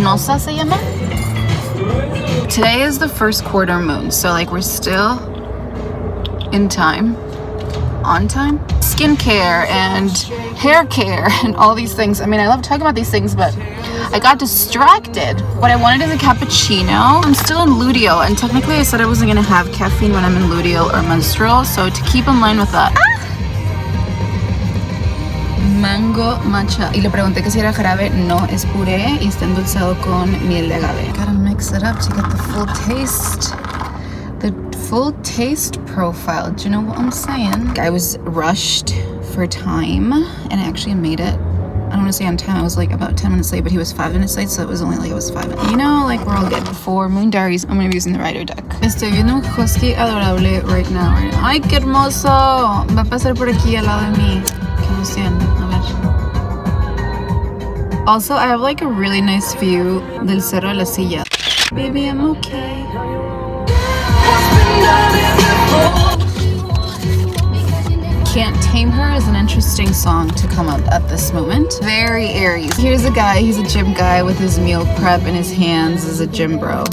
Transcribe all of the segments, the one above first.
luminosa se llama. Today is the first quarter moon, so like we're still in time, on time. Skincare and hair care and all these things. I mean, I love talking about these things, but I got distracted. What I wanted is a cappuccino. I'm still in luteal, and technically I said I wasn't gonna have caffeine when I'm in luteal or menstrual, so to keep in line with that. Mango matcha. Y le pregunté que si era jarabe. No, es puré y está endulzado con miel de agave. Gotta mix it up to get the full taste. The full taste profile. Do you know what I'm saying? I was rushed for time and I actually made it. I don't want to say on time. I was like about 10 minutes late, but he was 5 minutes late, so it was only like it was 5 minutes. You know, like we're all good. For Moon Diaries, I'm gonna be using the Rider deck. Estoy viendo un husky adorable right now. Ay, qué hermoso. Va a pasar por aquí al lado de mí. Qué emoción. Also, I have like a really nice view del Cerro de la Silla. Baby, I'm okay. Can't Tame Her is an interesting song to come up at this moment. Very Aries. Here's a guy, he's a gym guy with his meal prep in his hands as a gym bro.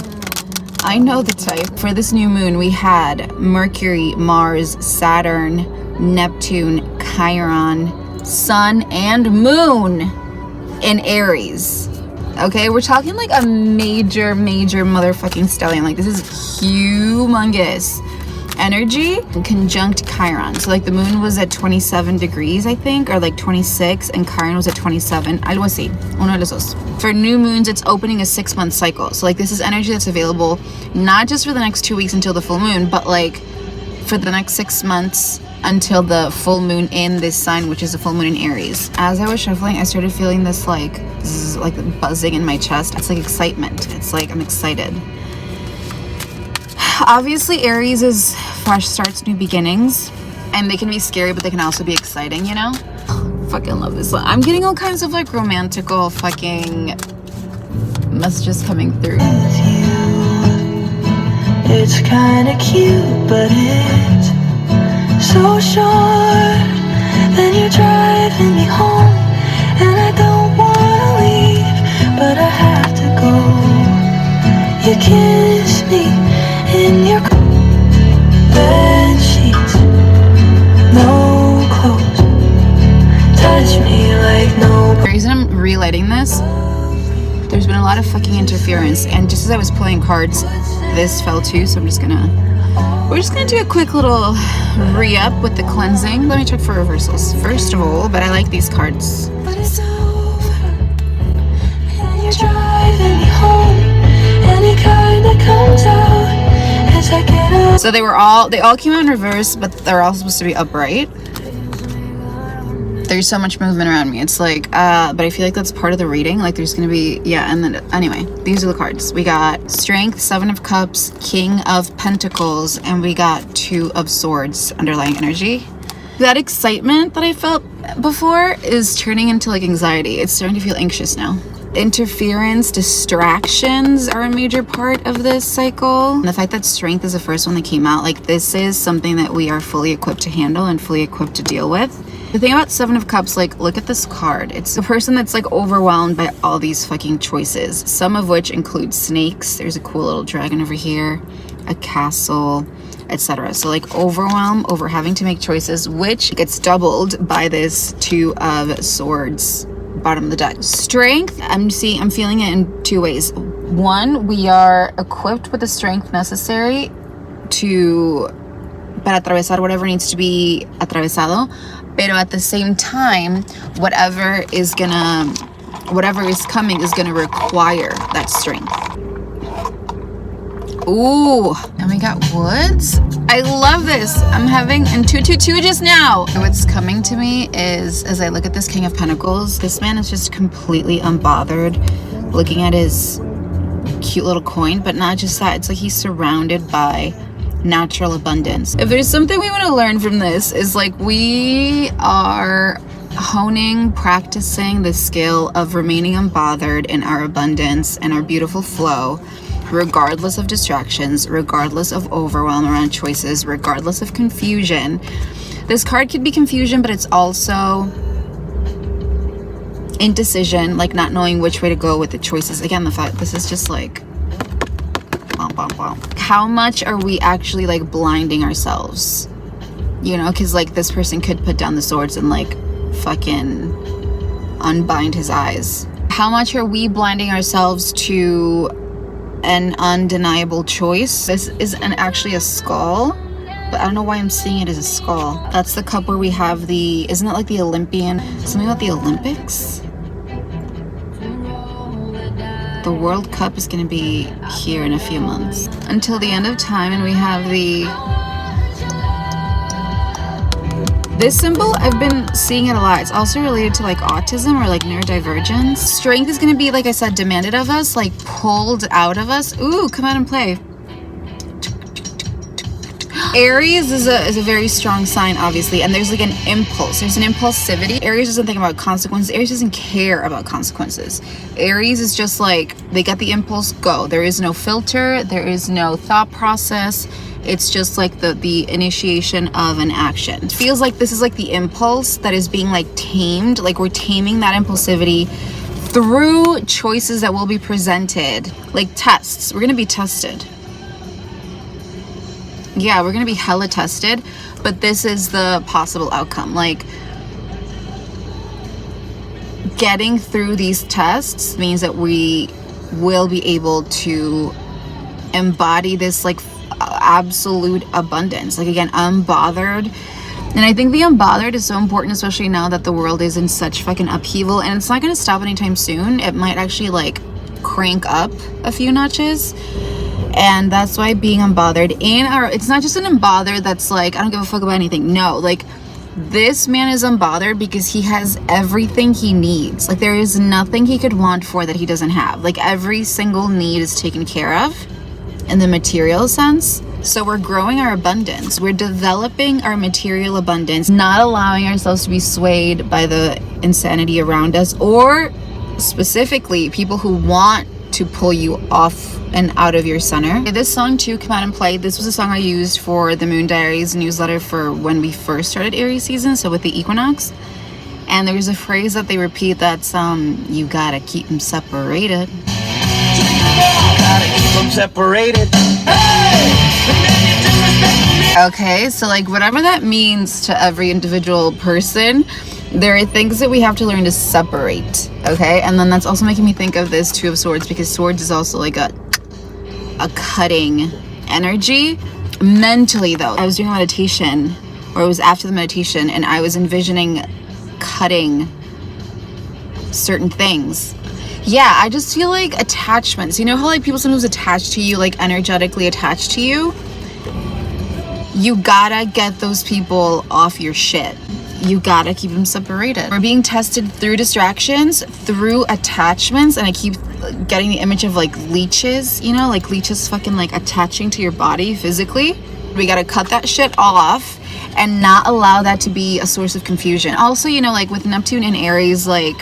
I know the type. For this new moon, we had Mercury, Mars, Saturn, Neptune, Chiron, Sun, and Moon in Aries. Okay, we're talking like a major motherfucking stellium. Like, this is humongous energy conjunct Chiron. So like the moon was at 27 degrees, I think, or like 26, and Chiron was at 27. Algo así. Uno de los dos. For new moons, it's opening a 6-month cycle. So like this is energy that's available not just for the next 2 weeks until the full moon, but like for the next 6 months until the full moon in this sign, which is a full moon in Aries. As I was shuffling, I started feeling this like buzzing in my chest. It's like excitement. It's like I'm excited. Obviously, Aries is fresh starts, new beginnings, and they can be scary, but they can also be exciting, you know? Fucking love this one. I'm getting all kinds of like romantical fucking messages coming through. It's kinda cute, but it's so short. Then you're driving me home, and I don't wanna leave, but I have to go. You kiss me in your bed sheets, no clothes, touch me like no. The reason I'm relighting this, there's been a lot of fucking interference, and just as I was pulling cards, this fell too, so we're just gonna do a quick little re-up with the cleansing. Let me check for reversals first of all, but I like these cards. But it's over, and you're driving me home. Any card that comes out as I get up. So they all came out in reverse, but they're all supposed to be upright. There's so much movement around me. It's like, but I feel like that's part of the reading. Like there's gonna be, yeah, and then anyway, these are the cards. We got Strength, 7 of Cups, King of Pentacles, and we got 2 of Swords, underlying energy. That excitement that I felt before is turning into like anxiety. It's starting to feel anxious now. Interference, distractions are a major part of this cycle. And the fact that Strength is the first one that came out, like this is something that we are fully equipped to handle and fully equipped to deal with. The thing about 7 of Cups, like look at this card. It's a person that's like overwhelmed by all these fucking choices, some of which include snakes. There's a cool little dragon over here, a castle, etc. So like overwhelm over having to make choices, which gets doubled by this 2 of Swords bottom of the deck. Strength, I'm feeling it in 2 ways. One, we are equipped with the strength necessary para atravesar whatever needs to be atravesado, pero at the same time, whatever is coming is gonna require that strength. Ooh, and we got Woods. I love this. I'm having in 222 just now. What's coming to me is, as I look at this King of Pentacles, this man is just completely unbothered looking at his cute little coin, but not just that. It's like he's surrounded by natural abundance. If there's something we want to learn from this, is like we are practicing the skill of remaining unbothered in our abundance and our beautiful flow, regardless of distractions, regardless of overwhelm around choices, regardless of confusion. This card could be confusion, but it's also indecision, like not knowing which way to go with the choices. Again, the fact this is just like bom, bom, bom. How much are we actually like blinding ourselves, you know, because like this person could put down the swords and like fucking unbind his eyes. How much are we blinding ourselves to an undeniable choice? This is actually a skull, but I don't know why I'm seeing it as a skull. That's the cup where we have the, isn't it like the Olympian, something about the Olympics? The World Cup is going to be here in a few months. Until the end of time, and we have the... This symbol, I've been seeing it a lot. It's also related to like autism or like neurodivergence. Strength is going to be, like I said, demanded of us, like pulled out of us. Ooh, come out and play. Aries is a very strong sign, obviously, and there's like an impulse. There's an impulsivity. Aries doesn't think about consequences. Aries doesn't care about consequences. Aries is just like, they get the impulse, go. There is no filter. There is no thought process. It's just like the initiation of an action. It feels like this is like the impulse that is being like tamed. Like we're taming that impulsivity through choices that will be presented, like tests. We're going to be tested. Yeah, we're gonna be hella tested, but this is the possible outcome. Like, getting through these tests means that we will be able to embody this like absolute abundance. Like, again, unbothered. And I think the unbothered is so important, especially now that the world is in such fucking upheaval, and it's not gonna stop anytime soon. It might actually like crank up a few notches. And that's why being unbothered it's not just an unbothered that's like, I don't give a fuck about anything. No, like this man is unbothered because he has everything he needs. Like there is nothing he could want for that he doesn't have. Like every single need is taken care of in the material sense. So we're growing our abundance. We're developing our material abundance, not allowing ourselves to be swayed by the insanity around us, or specifically people who want to pull you off and out of your center. This song too, Come Out and Play. This was a song I used for the Moon Diaries newsletter for when we first started Aries season, so with the equinox. And there's a phrase that they repeat that's you gotta keep them separated. Gotta keep them separated. Okay, so like whatever that means to every individual person, there are things that we have to learn to separate, okay? And then that's also making me think of this Two of Swords, because swords is also like a cutting energy. Mentally though, I was doing a meditation, or it was after the meditation, and I was envisioning cutting certain things. Yeah, I just feel like attachments. You know how like people sometimes attach to you, like energetically attached to you? You gotta get those people off your shit. You gotta keep them separated. We're being tested through distractions, through attachments, and I keep getting the image of like leeches, you know, like leeches fucking like attaching to your body physically. We gotta cut that shit off and not allow that to be a source of confusion. Also, you know, like with Neptune in Aries, like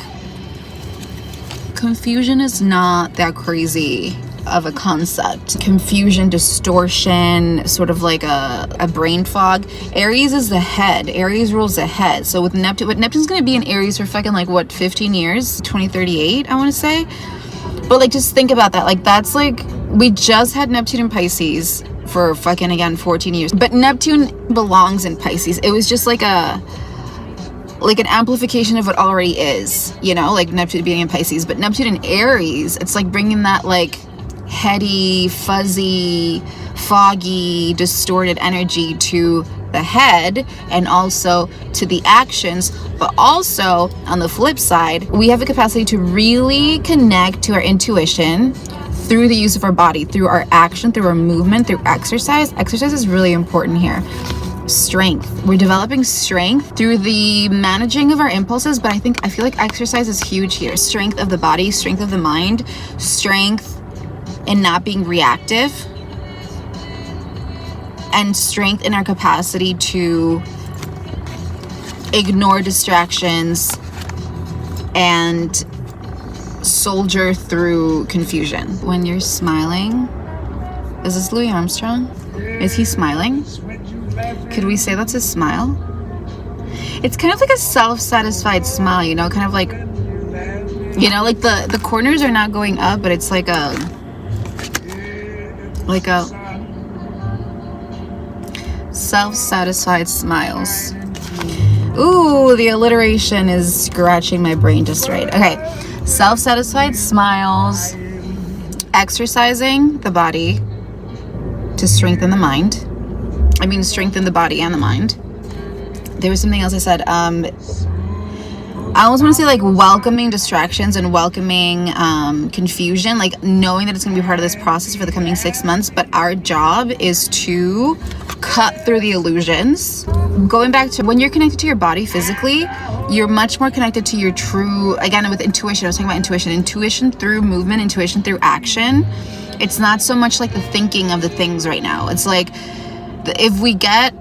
confusion is not that crazy of a concept. Confusion, distortion, sort of like a brain fog. Aries is the head. Aries rules the head. So with Neptune, but Neptune's gonna be in Aries for fucking like what, 15 years? 2038, I wanna say. But like just think about that. Like that's like, we just had Neptune in Pisces for fucking, again, 14 years. But Neptune belongs in Pisces. It was just like an amplification of what already is, you know, like Neptune being in Pisces. But Neptune in Aries, it's like bringing that like heady, fuzzy, foggy, distorted energy to the head and also to the actions. But also on the flip side, we have the capacity to really connect to our intuition through the use of our body, through our action, through our movement, through exercise. Exercise is really important here. Strength. We're developing strength through the managing of our impulses, but I feel like exercise is huge here. Strength of the body, strength of the mind, strength in not being reactive, and strength in our capacity to ignore distractions and soldier through confusion. When you're smiling, is this Louis Armstrong? Is he smiling? Could we say that's a smile? It's kind of like a self-satisfied smile, you know, kind of like You know, like the corners are not going up, but it's like a self-satisfied smiles. Ooh, the alliteration is scratching my brain just right. Okay, self-satisfied smiles, exercising the body to strengthen the mind. I mean, strengthen the body and the mind. There was something else I said. I almost want to say like welcoming distractions and welcoming confusion, like knowing that it's going to be part of this process for the coming 6 months, but our job is to cut through the illusions. Going back to when you're connected to your body physically, you're much more connected to your true, again, with intuition. I was talking about intuition through movement, intuition through action. It's not so much like the thinking of the things right now. It's like if we get,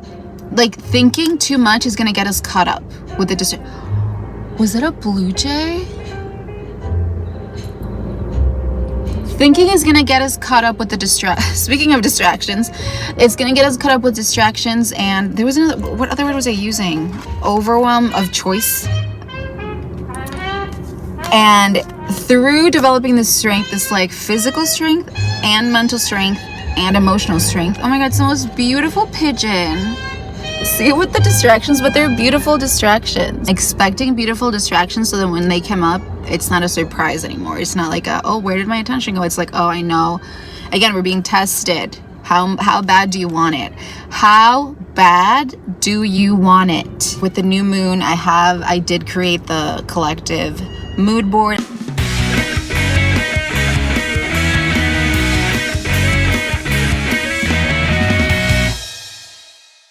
like, thinking too much is going to get us caught up with the was it a blue jay? Thinking is going to get us caught up with the speaking of distractions, it's going to get us caught up with distractions. And there was another, what other word was I using? Overwhelm of choice. And through developing this strength, this like physical strength and mental strength and emotional strength. Oh my God, it's the most beautiful pigeon. See it with the distractions, but they're beautiful distractions. Expecting beautiful distractions so that when they come up, it's not a surprise anymore. It's not like oh, where did my attention go? It's like, oh, I know. Again, we're being tested. How bad do you want it? How bad do you want it? With the new moon, I did create the collective mood board.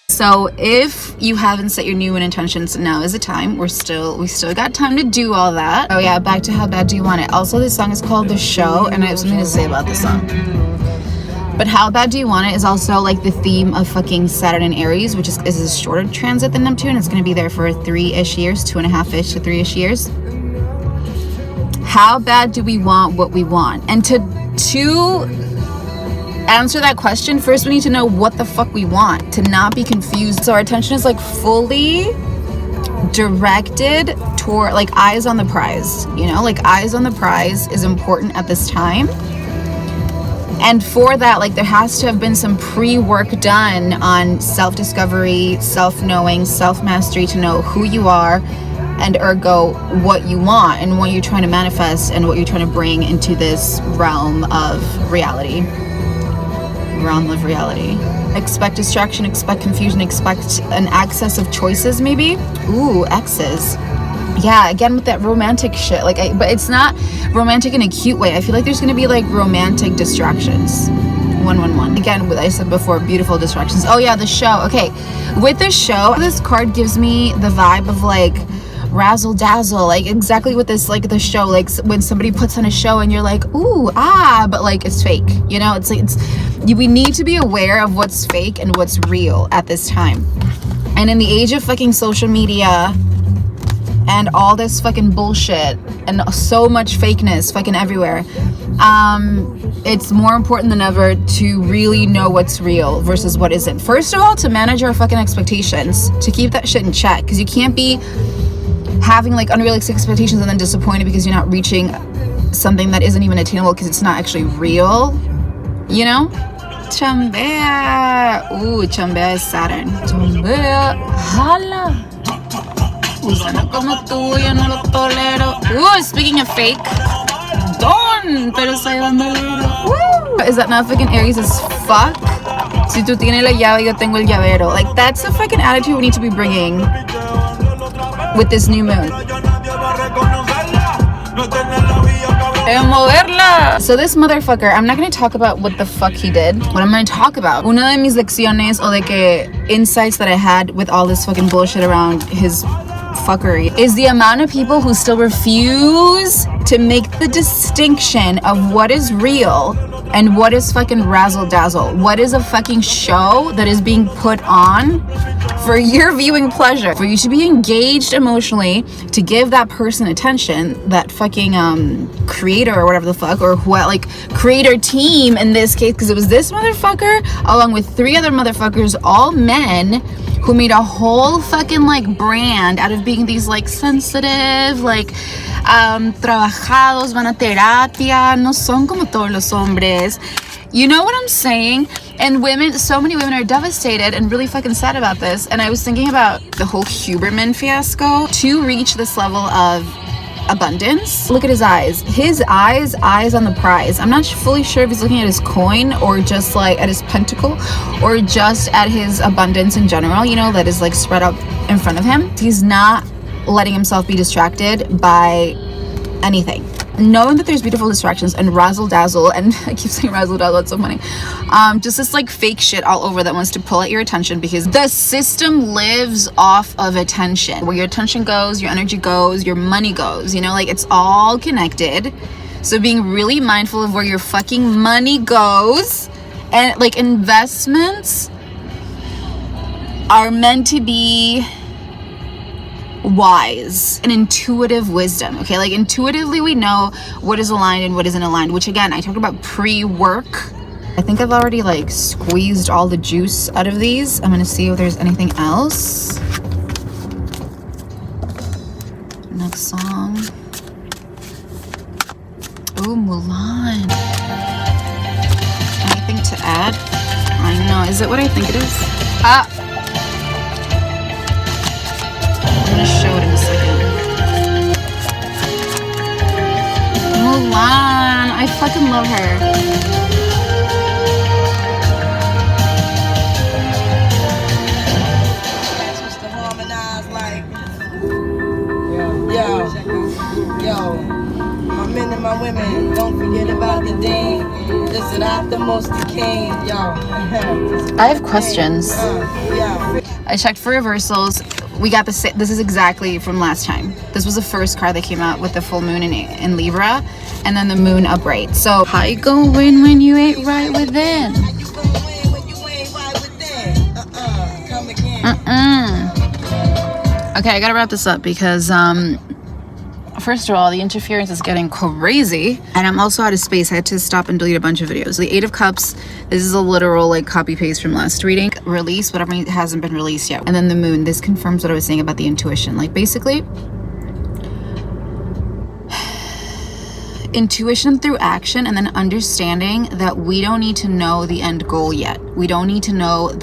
So if you haven't set your new moon intentions, now is the time. We still got time to do all that. Oh yeah, back to how bad do you want it? Also, this song is called The Show, and I have something to say about this song. But how bad do you want it is also like the theme of fucking Saturn and Aries, which is a shorter transit than Neptune. It's going to be there for 3-ish years, 2.5-ish to 3-ish years. How bad do we want what we want? And to answer that question, first we need to know what the fuck we want, to not be confused. So our attention is like fully directed toward, like, eyes on the prize, you know, like eyes on the prize is important at this time. And for that, like, there has to have been some pre-work done on self-discovery, self-knowing, self-mastery to know who you are and ergo what you want and what you're trying to manifest and what you're trying to bring into this realm of reality. Expect distraction, expect confusion, expect an excess of choices maybe. Ooh, X's. Yeah, again with that romantic shit. Like, but it's not romantic in a cute way. I feel like there's gonna be like romantic distractions. 111. Again, what I said before, beautiful distractions. Oh yeah, the show. Okay, with the show, this card gives me the vibe of like razzle dazzle, like exactly what this, like the show, like when somebody puts on a show and you're like, ooh, but like it's fake, you know. It's like we need to be aware of what's fake and what's real at this time. And in the age of fucking social media and all this fucking bullshit and so much fakeness fucking everywhere, it's more important than ever to really know what's real versus what isn't. First of all, to manage our fucking expectations, to keep that shit in check, because you can't be having like unrealistic expectations and then disappointed because you're not reaching something that isn't even attainable because it's not actually real, you know. Chambea. Ooh, chambea is Saturn. Chambea. Hala. Usana como tú, yo no lo tolero. Ooh, speaking of fake. Don, pero soy bandolero. Woo! Is that not fucking Aries as fuck? Si tú tienes la llave, yo tengo el llavero. Like, that's the fucking attitude we need to be bringing with this new moon. So this motherfucker, I'm not going to talk about what the fuck he did. What I'm going to talk about, una de mis lecciones o de que insights that I had with all this fucking bullshit around his fuckery, is the amount of people who still refuse to make the distinction of what is real and what is fucking razzle dazzle. What is a fucking show that is being put on for your viewing pleasure, for you to be engaged emotionally, to give that person attention, that fucking creator or whatever the fuck, or what, like creator team in this case, because it was this motherfucker along with 3 other motherfuckers, all men, who made a whole fucking like brand out of being these like sensitive, like trabajados, van a terapia, no son como todos los hombres. You know what I'm saying? And women, so many women are devastated and really fucking sad about this. And I was thinking about the whole Huberman fiasco. To reach this level of abundance, look at his eyes. His eyes on the prize. I'm not fully sure if he's looking at his coin or just like at his pentacle or just at his abundance in general, you know, that is like spread out in front of him. He's not letting himself be distracted by anything. Knowing that there's beautiful distractions and razzle dazzle, and I keep saying razzle dazzle, it's so funny, just this like fake shit all over that wants to pull at your attention, because the system lives off of attention. Where your attention goes, your energy goes, your money goes, you know, like it's all connected. So being really mindful of where your fucking money goes, and like investments are meant to be wise and intuitive wisdom. Okay, like intuitively we know what is aligned and what isn't aligned, which again I talked about pre-work. I think I've already like squeezed all the juice out of these. I'm gonna see if there's anything else. Next song. Oh, Mulan. Anything to add? I know, is it what I think it is? I'm gonna show it in a second. Mulan, I fucking love her. Just to harmonize like, yo, my men and my women, don't forget about the dean. Listen after most the king, yo. I have questions. I checked for reversals. We got this is exactly from last time. This was the first card that came out with the full moon in Libra, and then the moon upright. So how you gonna win when you ain't right within? Okay, I gotta wrap this up because first of all, the interference is getting crazy, and I'm also out of space. I had to stop and delete a bunch of videos. The Eight of Cups, this is a literal like copy paste from last reading. Release whatever hasn't been released yet. And then the moon, this confirms what I was saying about the intuition. Like basically, intuition through action, and then understanding that we don't need to know the end goal yet. We don't need to know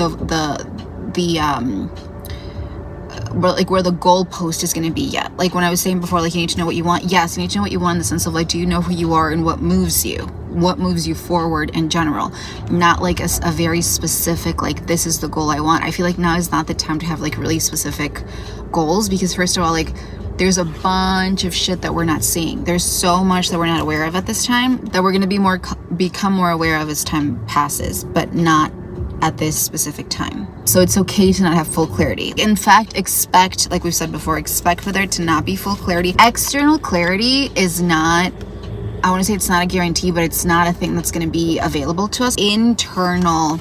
where the goalpost is going to be yet. Like when I was saying before, like you need to know what you want. Yes, you need to know what you want in the sense of like, do you know who you are and what moves you forward in general, not like a very specific like this is the goal I want. I feel like now is not the time to have like really specific goals, because first of all, like there's a bunch of shit that we're not seeing. There's so much that we're not aware of at this time that we're going to become more aware of as time passes, but not at this specific time. So it's okay to not have full clarity. In fact, expect, like we've said before, expect for there to not be full clarity. External clarity is not, I want to say it's not a guarantee, but it's not a thing that's going to be available to us. Internal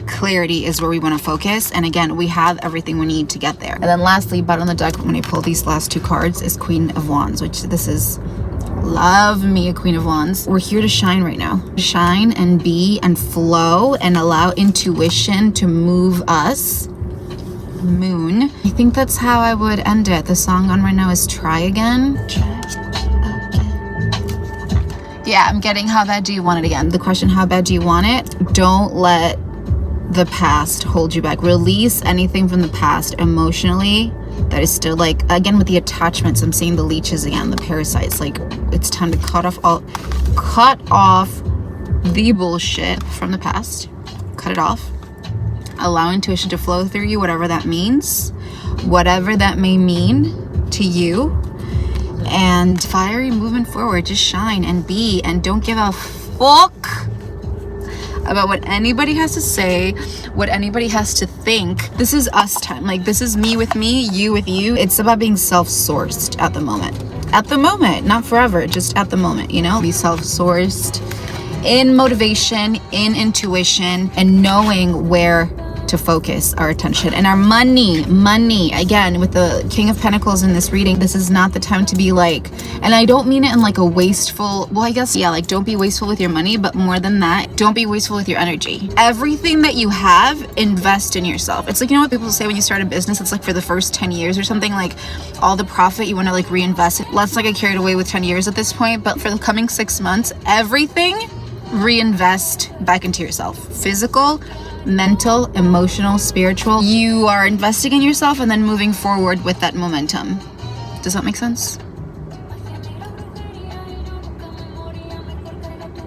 clarity is where we want to focus. And again, we have everything we need to get there. And then lastly, bottom of the deck, when I pull these last two cards, is Queen of Wands, which this is, love me a Queen of Wands. We're here to shine right now. Shine and be and flow and allow intuition to move us. Moon. I think that's how I would end it. The song on right now is Try Again. Yeah, I'm getting how bad do you want it again. The question, how bad do you want it? Don't let the past hold you back. Release anything from the past emotionally that is still like, again with the attachments, I'm seeing the leeches again, the parasites. Like it's time to cut off the bullshit from the past. Cut it off. Allow intuition to flow through you, whatever that means, whatever that may mean to you. And fiery movement forward, just shine and be, and don't give a fuck about what anybody has to say, what anybody has to think. This is us time. Like this is me with me, you with you. It's about being self-sourced at the moment. At the moment, not forever, just at the moment, you know? Be self-sourced in motivation, in intuition, and knowing where to focus our attention. And our money, again, with the King of Pentacles in this reading, this is not the time to be like, and I don't mean it in like a wasteful, well, I guess, yeah, like don't be wasteful with your money, but more than that, don't be wasteful with your energy. Everything that you have, invest in yourself. It's like, you know what people say when you start a business, it's like for the first 10 years or something, like all the profit you want to like reinvest it. Let's not get carried away with 10 years at this point, but for the coming 6 months, everything reinvest back into yourself. Physical, mental, emotional, spiritual. You are investing in yourself and then moving forward with that momentum. Does that make sense?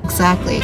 Exactly.